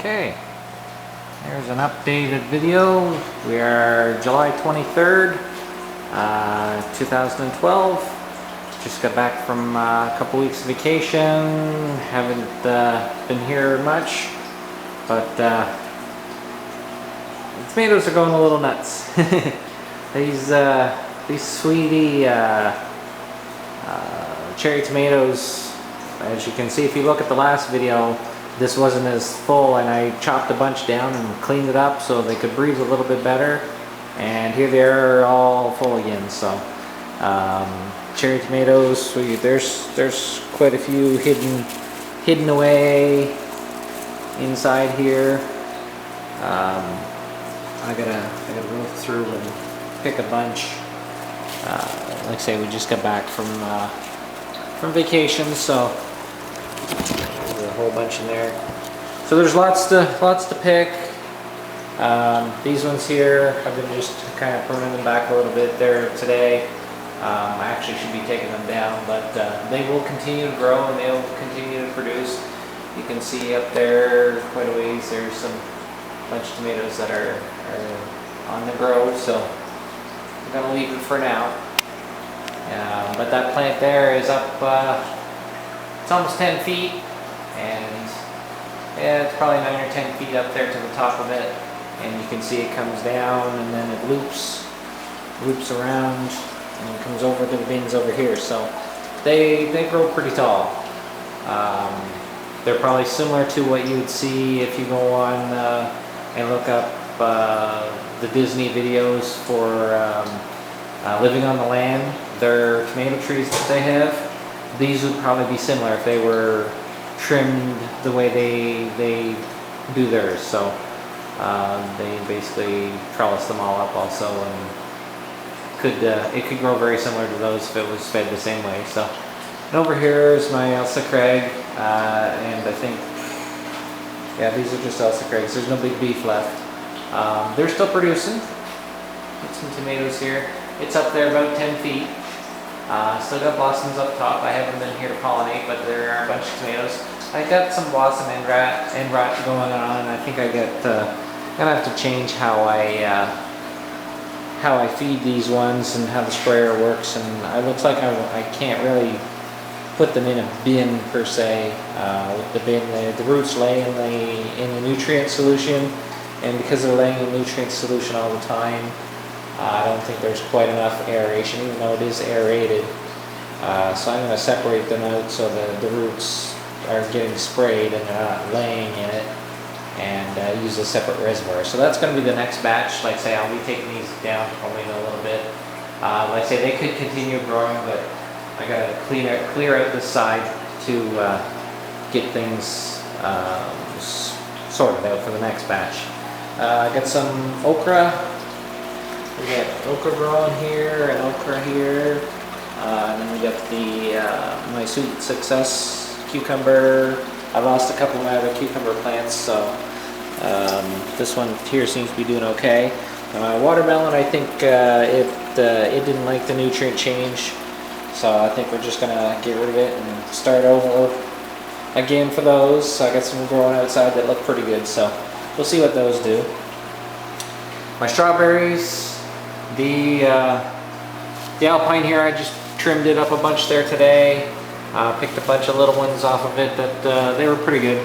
Okay, there's an updated video. We are July 23rd, 2012. Just got back from a couple weeks of vacation. Haven't been here much, but the tomatoes are going a little nuts. These sweetie cherry tomatoes, as you can see if you look at the last video, this wasn't as full, and I chopped a bunch down and cleaned it up so they could breathe a little bit better, and here they are all full again. So cherry tomatoes, there's quite a few hidden away inside here. I gotta go through and pick a bunch. Like I say, we just got back from vacation, so there's a whole bunch in there. So there's lots to pick. These ones here, I've been just kind of pruning them back a little bit there today. I actually should be taking them down, but they will continue to grow and they'll continue to produce. You can see up there quite a ways, there's some bunch of tomatoes that are on the grow, so I'm going to leave it for now. But that plant there is up, it's almost 10 feet, and yeah, it's probably 9 or 10 feet up there to the top of it, and you can see it comes down and then it loops around and it comes over to the bins over here. So they grow pretty tall. They're probably similar to what you would see if you go on and look up the Disney videos for living on the land. Their tomato trees that they have, these would probably be similar if they were trimmed the way they do theirs. So they basically trellis them all up also, and it could grow very similar to those if it was fed the same way. So, and over here is my Elsa Craig, and I think, yeah, these are just Elsa Craigs. There's no big beef left. They're still producing. Get some tomatoes here. It's up there about 10 feet. Still got blossoms up top. I haven't been here to pollinate, but there are a bunch of tomatoes. I got some blossom end rot going on. I think gonna have to change how I feed these ones and how the sprayer works. And it looks like I can't really put them in a bin per se. With the bin, the roots lay in the nutrient solution, and because they're laying in nutrient solution all the time, I don't think there's quite enough aeration, even though it is aerated. So I'm going to separate them out so the roots are getting sprayed and they're not laying in it, and use a separate reservoir. So that's going to be the next batch. Like I say, I'll be taking these down probably in a little bit. Like I say, they could continue growing, but I got to clear out this side to get things sorted out for the next batch. I got some okra. We got okra growing here and okra here, and then we got my Sweet Success cucumber. I lost a couple of my other cucumber plants, so this one here seems to be doing okay. Watermelon, I think it didn't like the nutrient change, so I think we're just gonna get rid of it and start over again for those. So I got some growing outside that look pretty good, so we'll see what those do. My strawberries. The alpine here, I just trimmed it up a bunch there today. Picked a bunch of little ones off of it that they were pretty good.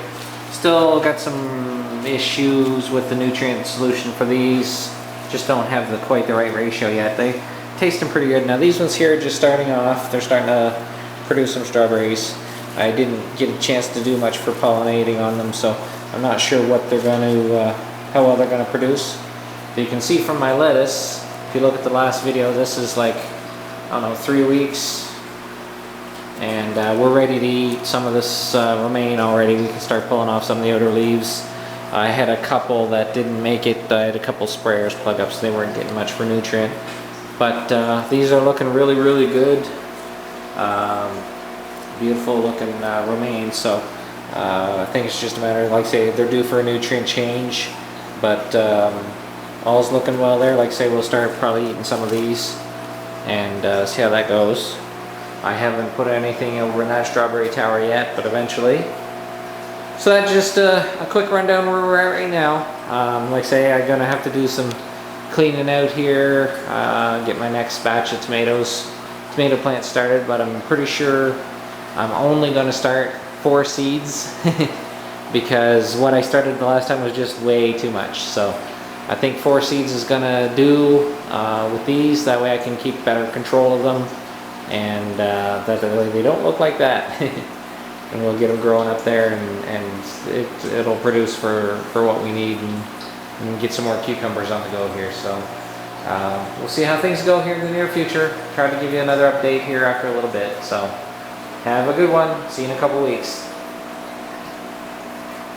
Still got some issues with the nutrient solution for these. Just don't have quite the right ratio yet. They taste them pretty good. Now these ones here are just starting off. They're starting to produce some strawberries. I didn't get a chance to do much for pollinating on them, so I'm not sure what they're going to, how well they're going to produce. But you can see from my lettuce, if you look at the last video, this is like, I don't know, 3 weeks, and we're ready to eat some of this romaine already. We can start pulling off some of the outer leaves. I had a couple that didn't make it. I had a couple sprayers plug up, so they weren't getting much for nutrient. But these are looking really, really good. Beautiful looking romaine. So I think it's just a matter, like I say, they're due for a nutrient change, but all's looking well there. Like I say, we'll start probably eating some of these and see how that goes. I haven't put anything over in that strawberry tower yet, but eventually. So that's just a quick rundown where we're at right now. Like I say, I'm gonna have to do some cleaning out here, get my next batch of tomato plants started, but I'm pretty sure I'm only gonna start 4 seeds because what I started the last time was just way too much. So I think 4 seeds is gonna do with these. That way I can keep better control of them, and that they don't look like that. And we'll get them growing up there, and it'll produce for what we need, and get some more cucumbers on the go here. So we'll see how things go here in the near future. Try to give you another update here after a little bit. So have a good one. See you in a couple weeks.